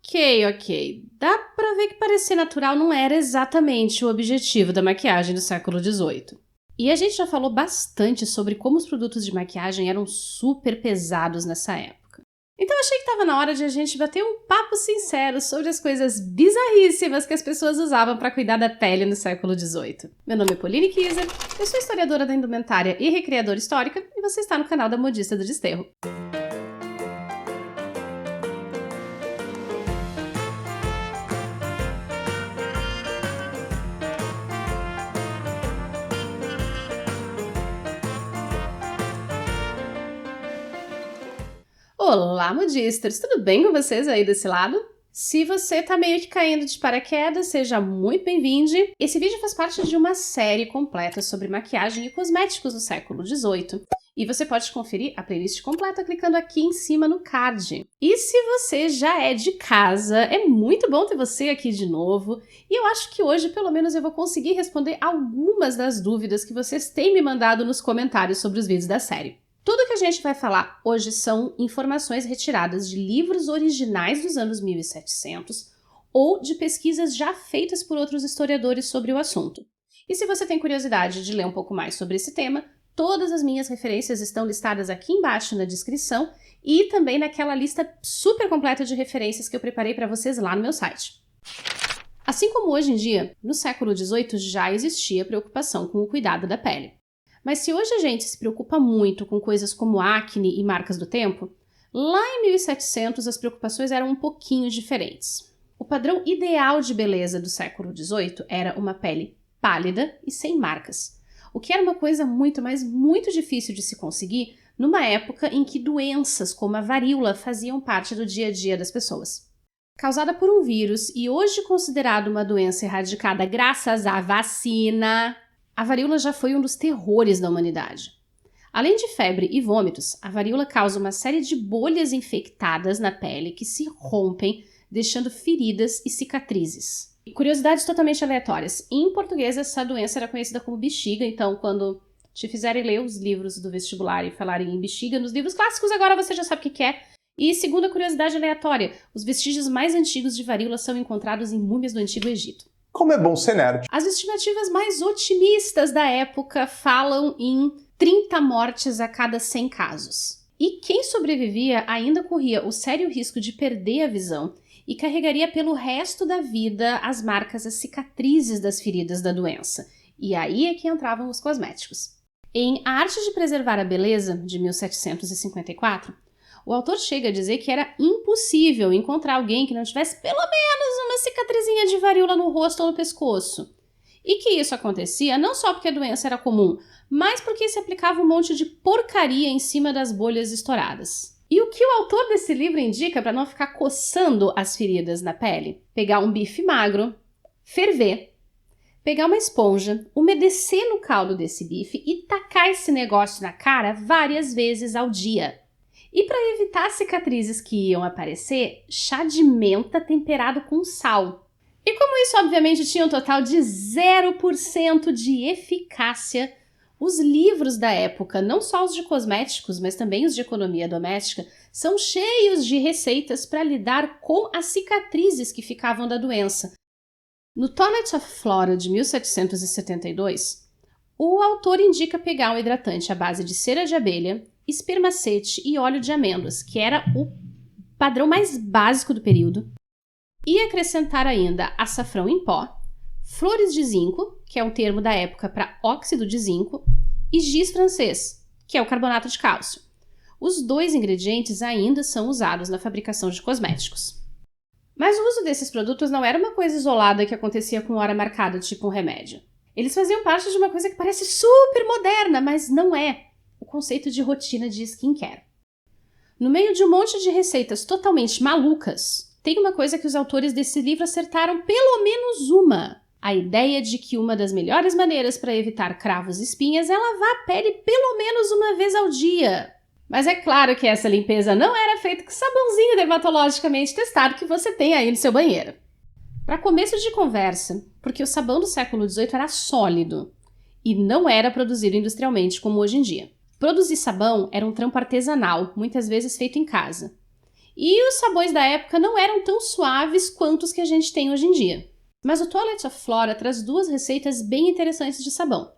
Ok. Dá pra ver que parecer natural não era exatamente o objetivo da maquiagem do século XVIII. E a gente já falou bastante sobre como os produtos de maquiagem eram super pesados nessa época. Então achei que estava na hora de a gente bater um papo sincero sobre as coisas bizarríssimas que as pessoas usavam para cuidar da pele no século XVIII. Meu nome é Pauline Kieser, eu sou historiadora da indumentária e recriadora histórica, e você está no canal da Modista do Desterro. Olá, modistas! Tudo bem com vocês aí desse lado? Se você tá meio que caindo de paraquedas, seja muito bem-vindo! Esse vídeo faz parte de uma série completa sobre maquiagem e cosméticos do século XVIII. E você pode conferir a playlist completa clicando aqui em cima no card. E se você já é de casa, é muito bom ter você aqui de novo. E eu acho que hoje, pelo menos, eu vou conseguir responder algumas das dúvidas que vocês têm me mandado nos comentários sobre os vídeos da série. Tudo que a gente vai falar hoje são informações retiradas de livros originais dos anos 1700 ou de pesquisas já feitas por outros historiadores sobre o assunto. E se você tem curiosidade de ler um pouco mais sobre esse tema, todas as minhas referências estão listadas aqui embaixo na descrição e também naquela lista super completa de referências que eu preparei para vocês lá no meu site. Assim como hoje em dia, no século XVIII já existia preocupação com o cuidado da pele. Mas se hoje a gente se preocupa muito com coisas como acne e marcas do tempo, lá em 1700 as preocupações eram um pouquinho diferentes. O padrão ideal de beleza do século XVIII era uma pele pálida e sem marcas, o que era uma coisa muito, mas muito difícil de se conseguir numa época em que doenças como a varíola faziam parte do dia a dia das pessoas. Causada por um vírus e hoje considerada uma doença erradicada graças à vacina, a varíola já foi um dos terrores da humanidade. Além de febre e vômitos, a varíola causa uma série de bolhas infectadas na pele que se rompem, deixando feridas e cicatrizes. Curiosidades totalmente aleatórias. Em português, essa doença era conhecida como bexiga, então quando te fizerem ler os livros do vestibular e falarem em bexiga nos livros clássicos, agora você já sabe o que é. E segunda curiosidade aleatória, os vestígios mais antigos de varíola são encontrados em múmias do Antigo Egito. Como é bom ser nerd. As estimativas mais otimistas da época falam em 30 mortes a cada 100 casos. E quem sobrevivia ainda corria o sério risco de perder a visão e carregaria pelo resto da vida as marcas, as cicatrizes das feridas da doença. E aí é que entravam os cosméticos. Em A Arte de Preservar a Beleza, de 1754, o autor chega a dizer que era impossível encontrar alguém que não tivesse pelo menos uma cicatrizinha de varíola no rosto ou no pescoço. E que isso acontecia não só porque a doença era comum, mas porque se aplicava um monte de porcaria em cima das bolhas estouradas. E o que o autor desse livro indica para não ficar coçando as feridas na pele? Pegar um bife magro, ferver, pegar uma esponja, umedecer no caldo desse bife e tacar esse negócio na cara várias vezes ao dia. E para evitar cicatrizes que iam aparecer, chá de menta temperado com sal. E como isso obviamente tinha um total de 0% de eficácia, os livros da época, não só os de cosméticos, mas também os de economia doméstica, são cheios de receitas para lidar com as cicatrizes que ficavam da doença. No Tonnage of Flora de 1772, o autor indica pegar um hidratante à base de cera de abelha, espermacete e óleo de amêndoas, que era o padrão mais básico do período, e acrescentar ainda açafrão em pó, flores de zinco, que é um termo da época para óxido de zinco, e giz francês, que é o carbonato de cálcio. Os dois ingredientes ainda são usados na fabricação de cosméticos. Mas o uso desses produtos não era uma coisa isolada que acontecia com hora marcada, tipo um remédio. Eles faziam parte de uma coisa que parece super moderna, mas não é. O conceito de rotina de skincare. No meio de um monte de receitas totalmente malucas, tem uma coisa que os autores desse livro acertaram pelo menos uma. A ideia de que uma das melhores maneiras para evitar cravos e espinhas é lavar a pele pelo menos uma vez ao dia. Mas é claro que essa limpeza não era feita com sabãozinho dermatologicamente testado que você tem aí no seu banheiro. Para começo de conversa, porque o sabão do século XVIII era sólido e não era produzido industrialmente como hoje em dia. Produzir sabão era um trampo artesanal, muitas vezes feito em casa. E os sabões da época não eram tão suaves quanto os que a gente tem hoje em dia. Mas o Toilet of Flora traz 2 receitas bem interessantes de sabão.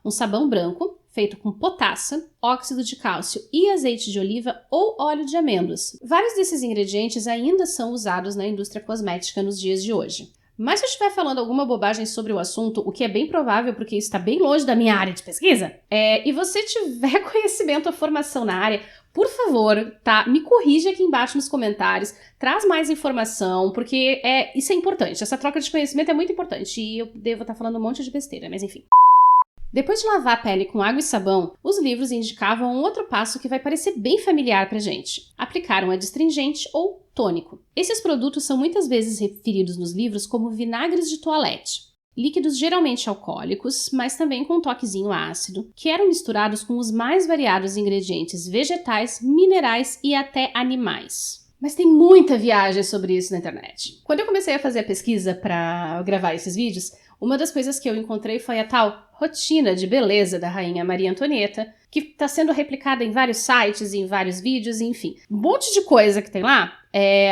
Um sabão branco, feito com potassa, óxido de cálcio e azeite de oliva ou óleo de amêndoas. Vários desses ingredientes ainda são usados na indústria cosmética nos dias de hoje. Mas se eu estiver falando alguma bobagem sobre o assunto, o que é bem provável porque isso está bem longe da minha área de pesquisa, e você tiver conhecimento ou formação na área, por favor, tá? Me corrija aqui embaixo nos comentários, traz mais informação, porque isso é importante. Essa troca de conhecimento é muito importante e eu devo estar falando um monte de besteira, mas enfim. Depois de lavar a pele com água e sabão, os livros indicavam um outro passo que vai parecer bem familiar pra gente: aplicar um adstringente ou tônico. Esses produtos são muitas vezes referidos nos livros como vinagres de toalete. Líquidos geralmente alcoólicos, mas também com um toquezinho ácido, que eram misturados com os mais variados ingredientes vegetais, minerais e até animais. Mas tem muita viagem sobre isso na internet. Quando eu comecei a fazer a pesquisa para gravar esses vídeos, uma das coisas que eu encontrei foi a tal rotina de beleza da rainha Maria Antonieta, que está sendo replicada em vários sites, em vários vídeos, enfim. Um monte de coisa que tem lá.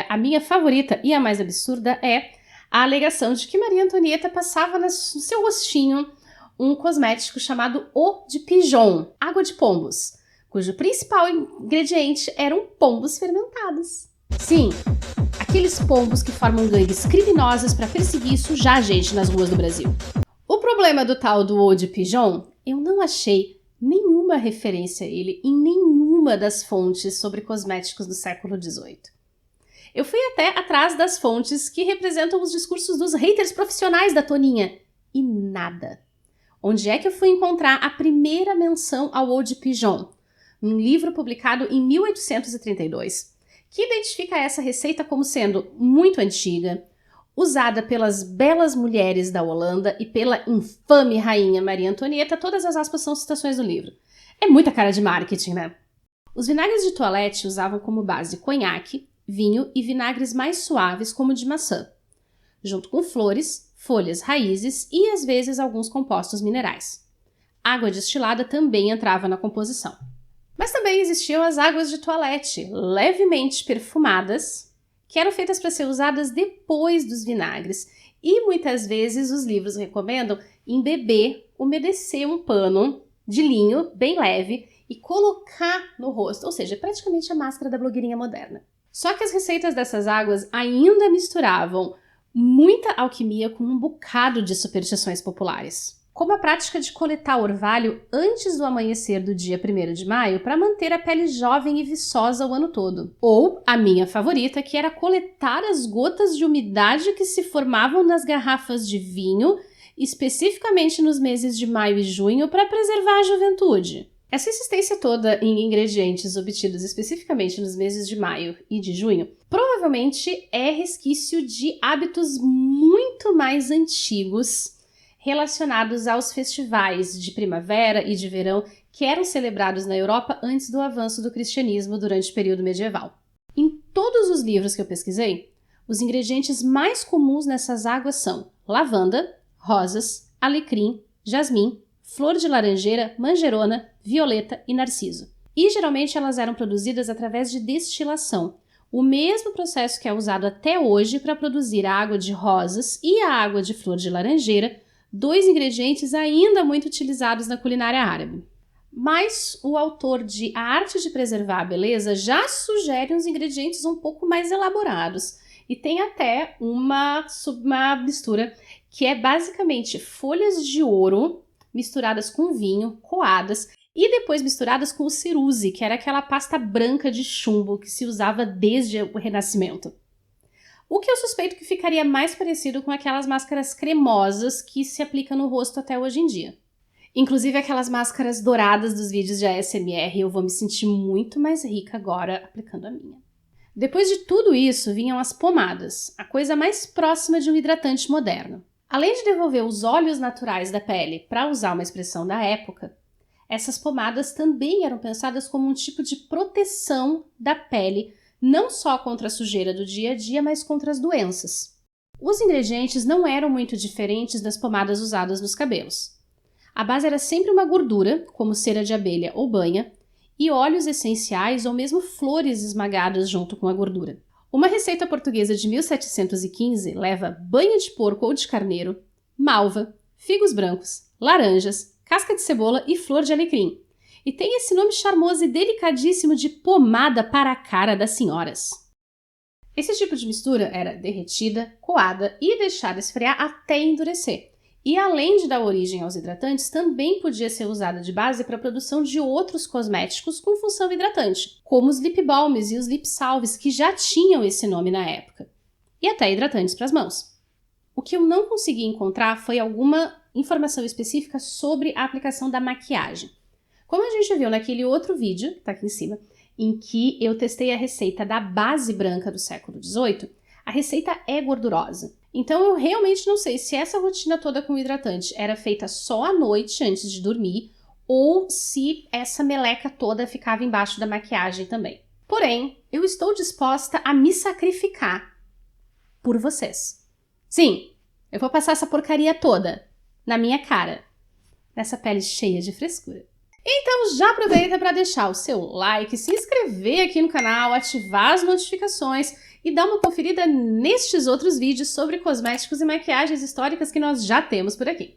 A minha favorita e a mais absurda é a alegação de que Maria Antonieta passava no seu rostinho um cosmético chamado Eau de Pigeon, água de pombos, cujo principal ingrediente eram pombos fermentados. Sim, aqueles pombos que formam gangues criminosas para perseguir e sujar a gente nas ruas do Brasil. O problema do tal do Eau de Pigeon, eu não achei nenhuma referência a ele em nenhuma das fontes sobre cosméticos do século XVIII. Eu fui até atrás das fontes que representam os discursos dos haters profissionais da Toninha. E nada. Onde é que eu fui encontrar a primeira menção ao Eau de Pigeon? Num livro publicado em 1832, que identifica essa receita como sendo muito antiga, usada pelas belas mulheres da Holanda e pela infame rainha Maria Antonieta. Todas as aspas são citações do livro. É muita cara de marketing, né? Os vinagres de toilette usavam como base conhaque, vinho e vinagres mais suaves como de maçã, junto com flores, folhas, raízes e às vezes alguns compostos minerais. Água destilada também entrava na composição. Mas também existiam as águas de toilette, levemente perfumadas, que eram feitas para ser usadas depois dos vinagres, e muitas vezes os livros recomendam embeber, umedecer um pano de linho bem leve e colocar no rosto, ou seja, praticamente a máscara da blogueirinha moderna. Só que as receitas dessas águas ainda misturavam muita alquimia com um bocado de superstições populares, como a prática de coletar orvalho antes do amanhecer do dia 1º de maio para manter a pele jovem e viçosa o ano todo. Ou a minha favorita, que era coletar as gotas de umidade que se formavam nas garrafas de vinho, especificamente nos meses de maio e junho, para preservar a juventude. Essa insistência toda em ingredientes obtidos especificamente nos meses de maio e de junho provavelmente é resquício de hábitos muito mais antigos relacionados aos festivais de primavera e de verão que eram celebrados na Europa antes do avanço do cristianismo durante o período medieval. Em todos os livros que eu pesquisei, os ingredientes mais comuns nessas águas são lavanda, rosas, alecrim, jasmim, flor de laranjeira, manjerona, violeta e narciso. E geralmente elas eram produzidas através de destilação, o mesmo processo que é usado até hoje para produzir a água de rosas e a água de flor de laranjeira, 2 ingredientes ainda muito utilizados na culinária árabe. Mas o autor de A Arte de Preservar a Beleza já sugere uns ingredientes um pouco mais elaborados. E tem até uma mistura que é basicamente folhas de ouro misturadas com vinho, coadas e depois misturadas com o ceruse, que era aquela pasta branca de chumbo que se usava desde o Renascimento. O que eu suspeito que ficaria mais parecido com aquelas máscaras cremosas que se aplicam no rosto até hoje em dia. Inclusive aquelas máscaras douradas dos vídeos de ASMR, eu vou me sentir muito mais rica agora aplicando a minha. Depois de tudo isso, vinham as pomadas, a coisa mais próxima de um hidratante moderno. Além de devolver os óleos naturais da pele, para usar uma expressão da época, essas pomadas também eram pensadas como um tipo de proteção da pele, não só contra a sujeira do dia a dia, mas contra as doenças. Os ingredientes não eram muito diferentes das pomadas usadas nos cabelos. A base era sempre uma gordura, como cera de abelha ou banha, e óleos essenciais ou mesmo flores esmagadas junto com a gordura. Uma receita portuguesa de 1715 leva banha de porco ou de carneiro, malva, figos brancos, laranjas, casca de cebola e flor de alecrim. E tem esse nome charmoso e delicadíssimo de pomada para a cara das senhoras. Esse tipo de mistura era derretida, coada e deixada esfriar até endurecer. E além de dar origem aos hidratantes, também podia ser usada de base para a produção de outros cosméticos com função hidratante, como os lip balms e os lip salves, que já tinham esse nome na época. E até hidratantes para as mãos. O que eu não consegui encontrar foi alguma informação específica sobre a aplicação da maquiagem. Como a gente viu naquele outro vídeo, que está aqui em cima, em que eu testei a receita da base branca do século XVIII, a receita é gordurosa. Então eu realmente não sei se essa rotina toda com hidratante era feita só à noite antes de dormir ou se essa meleca toda ficava embaixo da maquiagem também. Porém, eu estou disposta a me sacrificar por vocês. Sim, eu vou passar essa porcaria toda na minha cara, nessa pele cheia de frescura. Então já aproveita para deixar o seu like, se inscrever aqui no canal, ativar as notificações e dar uma conferida nestes outros vídeos sobre cosméticos e maquiagens históricas que nós já temos por aqui.